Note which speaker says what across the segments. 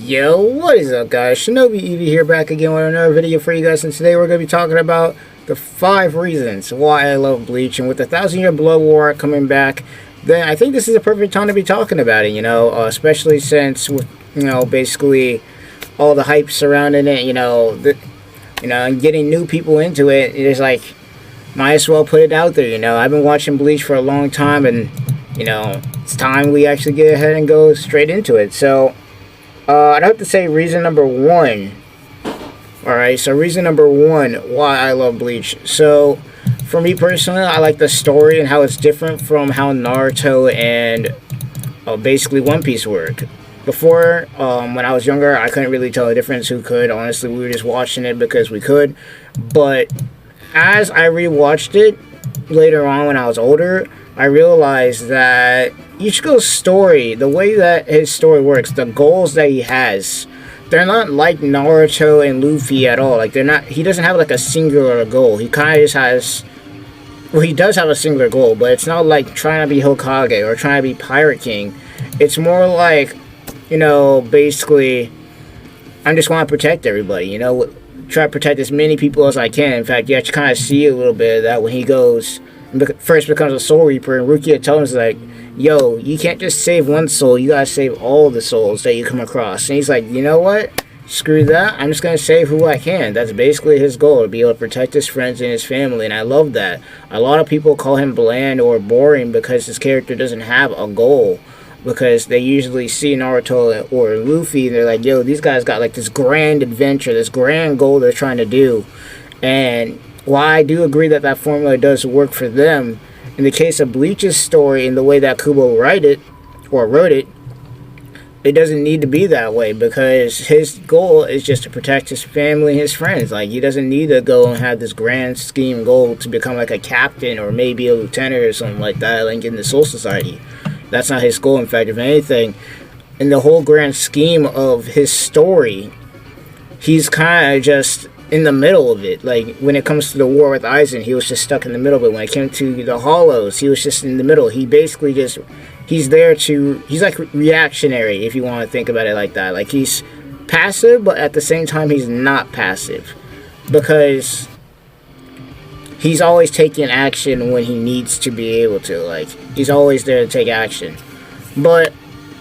Speaker 1: Yo, what is up guys? ShinobiEevee here, back again with another video for you guys, and today we're going to be talking about the 5 reasons why I love Bleach. And with the 1,000-year Blood War coming back, then I think this is a perfect time to be talking about it, especially since, with, basically all the hype surrounding it, and getting new people into it. It's like, might as well put it out there, I've been watching Bleach for a long time, and, it's time we actually get ahead and go straight into it. So, I'd have to say reason number 1. Alright, so reason number 1 why I love Bleach. So, for me personally, I like the story and how it's different from how Naruto and basically One Piece work. Before, when I was younger, I couldn't really tell the difference. Who could? Honestly, we were just watching it because we could. But as I rewatched it later on when I was older, I realized that Ichigo's story, the way that his story works, the goals that he has, they're not like Naruto and Luffy at all. Like, they're not, he doesn't have like a singular goal. He kind of just has, well, he does have a singular goal, but it's not like trying to be Hokage or trying to be Pirate King. It's more like, basically, I just want to protect everybody, try to protect as many people as I can. In fact, you actually kind of see a little bit of that when he goes first becomes a Soul Reaper, and Rukia tells him, like, yo, you can't just save one soul, you gotta save all the souls that you come across. And he's like, you know what, screw that, I'm just gonna save who I can. That's basically his goal, to be able to protect his friends and his family, and I love that. A lot of people call him bland or boring because his character doesn't have a goal, because they usually see Naruto or Luffy and they're like, yo, these guys got like this grand adventure, this grand goal they're trying to do. And while I do agree that that formula does work for them, in the case of Bleach's story and the way that Kubo wrote it, it doesn't need to be that way, because his goal is just to protect his family and his friends. Like, he doesn't need to go and have this grand scheme goal to become like a captain or maybe a lieutenant or something like that, like in the Soul Society. That's not his goal. In fact, if anything, in the whole grand scheme of his story, he's kind of just in the middle of it. Like, when it comes to the war with Aizen, he was just stuck in the middle of it. When it came to the Hollows, he was just in the middle. He basically just, he's there to, he's like reactionary, if you want to think about it like that. Like, he's passive, but at the same time, he's not passive, because he's always taking action when he needs to be able to. Like, he's always there to take action. But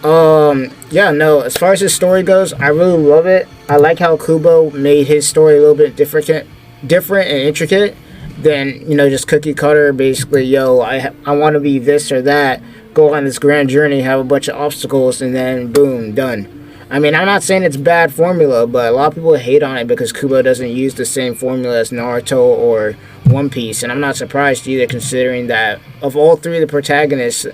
Speaker 1: yeah, no, as far as his story goes, I really love it. I like how Kubo made his story a little bit different and intricate than, just cookie cutter. Basically, yo, I want to be this or that, go on this grand journey, have a bunch of obstacles, and then boom, done. I mean, I'm not saying it's bad formula, but a lot of people hate on it because Kubo doesn't use the same formula as Naruto or One Piece, and I'm not surprised either, considering that of all 3 of the protagonists,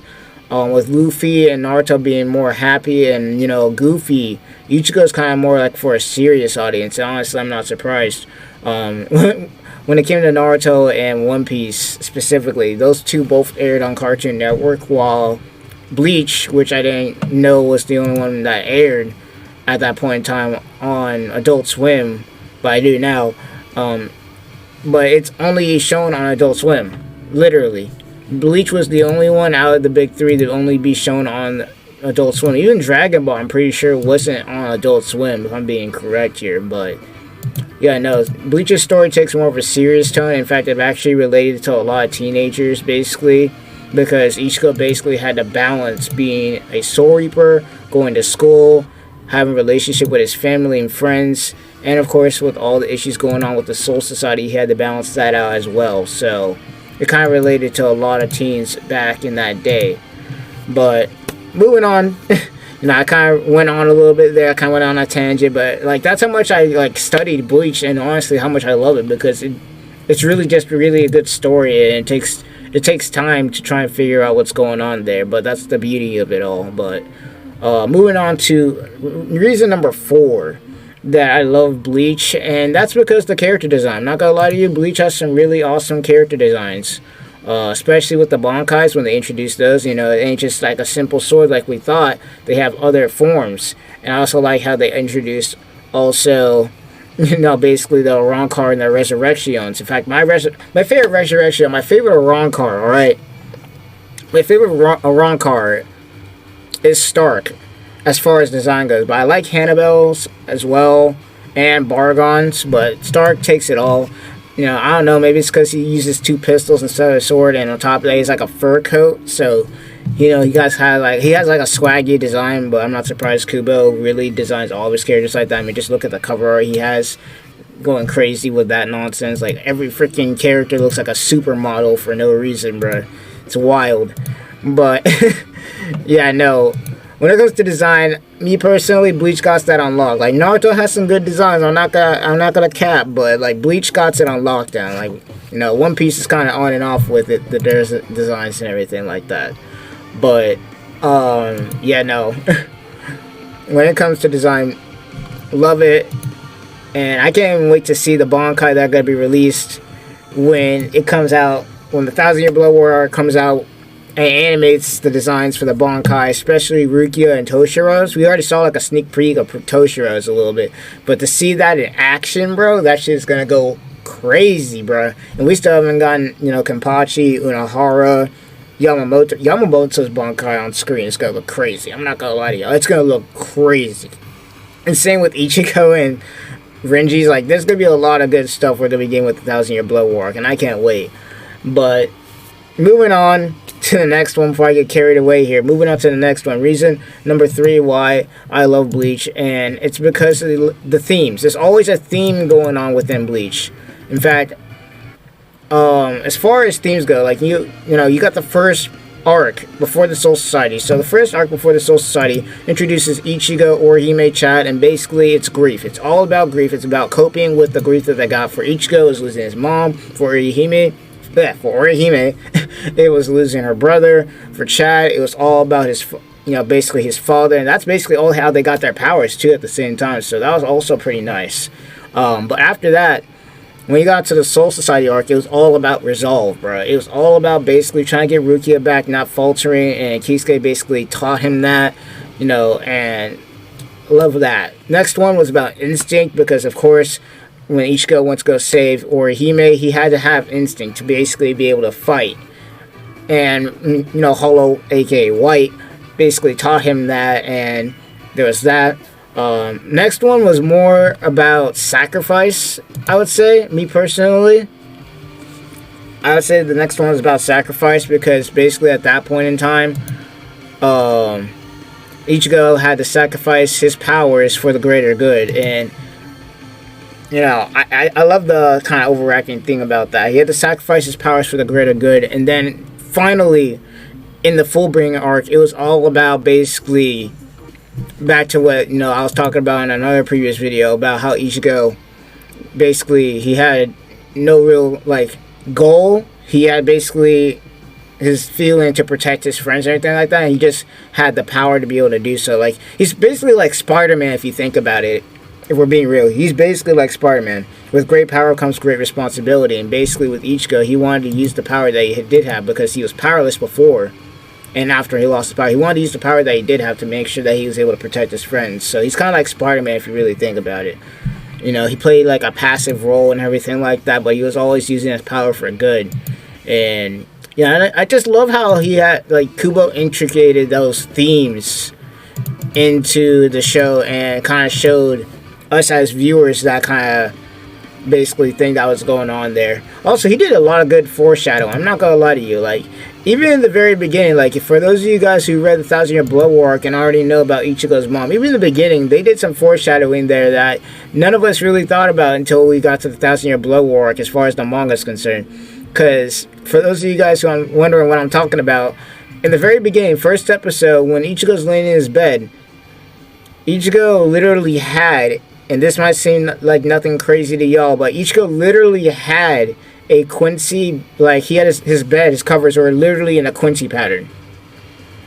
Speaker 1: with Luffy and Naruto being more happy and, goofy, Ichigo's kind of more like for a serious audience. And honestly, I'm not surprised. When it came to Naruto and One Piece specifically, those 2 both aired on Cartoon Network, while Bleach, which I didn't know was the only one that aired at that point in time on Adult Swim, but I do now. But it's only shown on Adult Swim, literally. Bleach was the only one out of the big 3 to only be shown on Adult Swim. Even Dragon Ball, I'm pretty sure, wasn't on Adult Swim, if I'm being correct here. But yeah, no, Bleach's story takes more of a serious tone. In fact, it actually related to a lot of teenagers, basically, because Ichigo basically had to balance being a Soul Reaper, going to school, having a relationship with his family and friends, and of course, with all the issues going on with the Soul Society, he had to balance that out as well. So it kind of related to a lot of teens back in that day. But moving on, I kind of went on a little bit there. I kind of went on a tangent, but like, that's how much I studied Bleach, and honestly how much I love it, because it's really just really a good story, and it takes time to try and figure out what's going on there. But that's the beauty of it all. But moving on to reason number 4 that I love Bleach, and that's because the character design. I'm not gonna lie to you, Bleach has some really awesome character designs, especially with the Bankais when they introduce those. It ain't just like a simple sword like we thought. They have other forms, and I also like how they introduced also, basically the Rancor and the Resurrections. In fact, my favorite Resurrection, my favorite Rancor, alright? My favorite Rancor is Stark. as far as design goes. But I like Hannibal's as well, and Bargon's, but Stark takes it all. You know, I don't know, maybe it's because he uses 2 pistols instead of a sword, and on top of that, he's like a fur coat, so, you know, he has like a swaggy design, but I'm not surprised Kubo really designs all of his characters like that. I mean, just look at the cover art he has, going crazy with that nonsense. Like, every freaking character looks like a supermodel for no reason, bro. It's wild. But, yeah, no. When it comes to design, me personally, Bleach got that on lock. Like, Naruto has some good designs. I'm not gonna cap, but like Bleach got it on lockdown. Like, you know, One Piece is kind of on and off with it. There's designs and everything like that. But yeah, no. When it comes to design, love it, and I can't even wait to see the Bankai that are gonna be released when it comes out. When the 1,000-Year Blood War arc comes out. And animates the designs for the Bankai, especially Rukia and Toshiro's. We already saw like a sneak peek of Toshiro's a little bit, but to see that in action, bro, that shit's gonna go crazy, bro. And we still haven't gotten, you know, Kenpachi, Unahara, Yamamoto's Bankai on screen. It's gonna look crazy. I'm not gonna lie to y'all. It's gonna look crazy. And same with Ichigo and Renji's. Like, there's gonna be a lot of good stuff we're gonna be getting with the 1,000-Year Blood War, and I can't wait. But moving on to the next one before I get carried away here. Moving on to the next one. Reason number 3 why I love Bleach, and it's because of the themes. There's always a theme going on within Bleach. In fact, as far as themes go, like you know, you got the first arc before the Soul Society. So the first arc before the Soul Society introduces Ichigo, Orihime, Chad, and basically it's grief. It's all about grief. It's about coping with the grief that they got. For Ichigo, is losing his mom. For Orihime, it was losing her brother. For Chad, it was all about his, you know, basically his father, and that's basically all how they got their powers too at the same time. So that was also pretty nice. But after that, when you got to the Soul Society arc, it was all about resolve, bro. It was all about basically trying to get Rukia back, not faltering, and Kisuke basically taught him that, you know, and love that. Next one was about instinct, because of course, when Ichigo went to go save Orihime, he had to have instinct to basically be able to fight. And, you know, Hollow, aka White, basically taught him that, and there was that. Next one was more about sacrifice, I would say, me personally. I would say the next one was about sacrifice, because basically at that point in time, Ichigo had to sacrifice his powers for the greater good, and you know, I love the kind of overarching thing about that. He had to sacrifice his powers for the greater good. And then, finally, in the Fullbringer arc, it was all about basically, back to what, you know, I was talking about in another previous video, about how Ichigo, basically, he had no real, like, goal. He had basically his feeling to protect his friends and everything like that. And he just had the power to be able to do so. Like, he's basically like Spider-Man, if you think about it. If we're being real, he's basically like Spider-Man. With great power comes great responsibility, and basically with Ichigo, he wanted to use the power that he did have, because he was powerless before, and after he lost his power, he wanted to use the power that he did have to make sure that he was able to protect his friends. So he's kind of like Spider-Man if you really think about it. You know, he played like a passive role and everything like that, but he was always using his power for good. And yeah, I just love how he had, like, Kubo integrated those themes into the show and kind of showed us as viewers that kind of basically thing that was going on there. Also, he did a lot of good foreshadowing. I'm not gonna lie to you. Like, even in the very beginning, like, for those of you guys who read the 1,000-Year Blood War arc and already know about Ichigo's mom, even in the beginning, they did some foreshadowing there that none of us really thought about until we got to the 1,000-Year Blood War arc as far as the manga is concerned. Because, for those of you guys who are wondering what I'm talking about, in the very beginning, first episode, when Ichigo's laying in his bed, Ichigo literally had, and this might seem like nothing crazy to y'all, but Ichigo literally had a Quincy, like, he had his bed, his covers were literally in a Quincy pattern.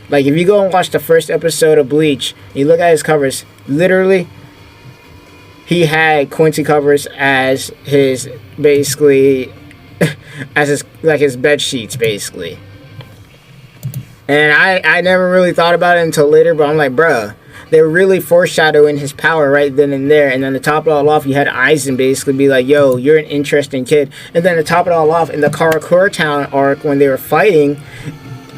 Speaker 1: Like, if you go and watch the first episode of Bleach, and you look at his covers, literally, he had Quincy covers as his, basically, as his, like, his bed sheets, basically. And I never really thought about it until later, but I'm like, bruh, they were really foreshadowing his power right then and there. And then to top it all off, you had Aizen basically be like, yo, you're an interesting kid. And then to top it all off, in the Karakura Town arc, when they were fighting,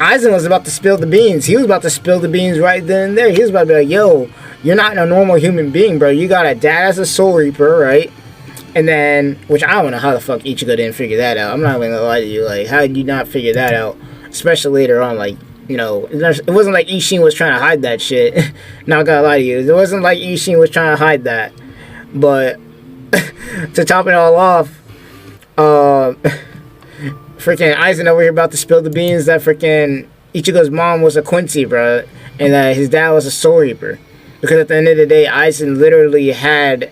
Speaker 1: Aizen was about to spill the beans. He was about to spill the beans right then and there. He was about to be like, yo, you're not a normal human being, bro. You got a dad as a Soul Reaper, right? And then, which I don't know how the fuck Ichigo didn't figure that out. I'm not even gonna lie to you. Like, how did you not figure that out? Especially later on, like, you know, it wasn't like Ishin was trying to hide that shit. Not gonna lie to you. It wasn't like Ishin was trying to hide that. But, to top it all off, freaking Aizen over here about to spill the beans that freaking Ichigo's mom was a Quincy, bro. And that his dad was a Soul Reaper. Because at the end of the day, Aizen literally had...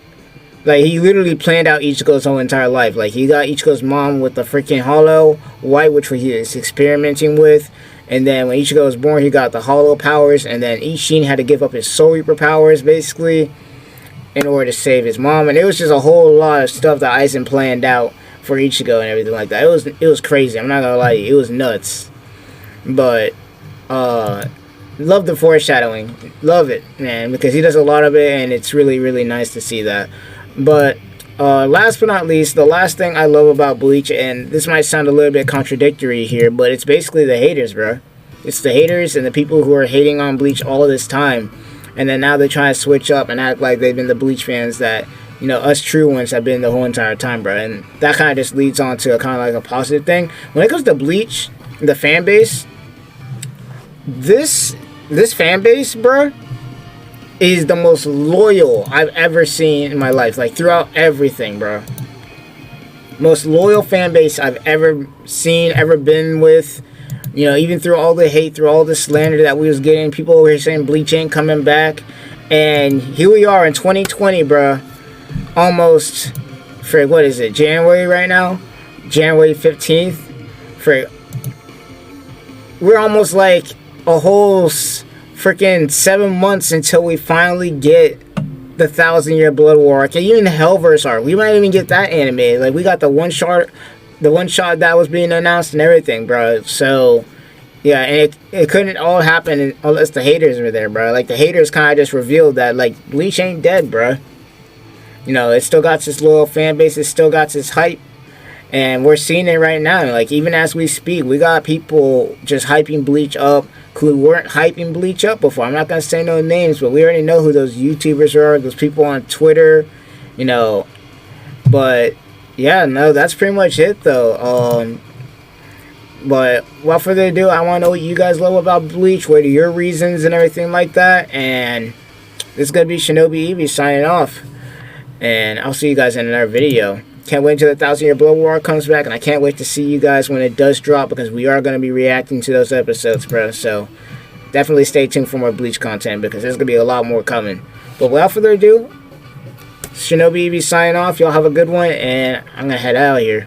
Speaker 1: Like, he literally planned out Ichigo's whole entire life. Like, he got Ichigo's mom with the freaking hollow white, which he was experimenting with. And then when Ichigo was born, he got the hollow powers. And then Ishin had to give up his Soul Reaper powers, basically, in order to save his mom. And it was just a whole lot of stuff that Aizen planned out for Ichigo and everything like that. It was crazy. I'm not gonna lie to you. It was nuts. But, love the foreshadowing. Love it, man. Because he does a lot of it, and it's really, really nice to see that. But last but not least, the last thing I love about Bleach, and this might sound a little bit contradictory here, but it's basically the haters, bro. It's the haters and the people who are hating on Bleach all of this time, and then now they're trying to switch up and act like they've been the Bleach fans that, you know, us true ones have been the whole entire time, bro. And that kind of just leads on to a kind of like a positive thing. When it comes to Bleach, the fan base, this fan base, bro, is the most loyal I've ever seen in my life. Like, throughout everything, bro. Most loyal fan base I've ever seen, ever been with. You know, even through all the hate, through all the slander that we was getting. People were saying Bleach ain't coming back. And here we are in 2020, bro. Almost, for, what is it, January right now? January 15th. For, we're almost like a whole... freaking 7 months until we finally get the 1,000-Year Blood War arc. And even the Hellverse arc. We might even get that animated. Like, we got the one shot that was being announced and everything, bro. So, yeah, and it couldn't all happen unless the haters were there, bro. Like, the haters kind of just revealed that, like, Bleach ain't dead, bro. You know, it still got its loyal fan base. It still got its hype. And we're seeing it right now. Like, even as we speak, we got people just hyping Bleach up who weren't hyping Bleach up before. I'm not going to say no names, but we already know who those YouTubers are, those people on Twitter, you know. But, yeah, no, that's pretty much it, though. But, without further ado, I want to know what you guys love about Bleach, what are your reasons and everything like that. And this is going to be ShinobiEevee signing off. And I'll see you guys in another video. Can't wait until the 1,000-Year Blood War comes back, and I can't wait to see you guys when it does drop, because we are going to be reacting to those episodes, bro. So, definitely stay tuned for more Bleach content, because there's going to be a lot more coming. But without further ado, ShinobiEevee signing off. Y'all have a good one, and I'm going to head out of here.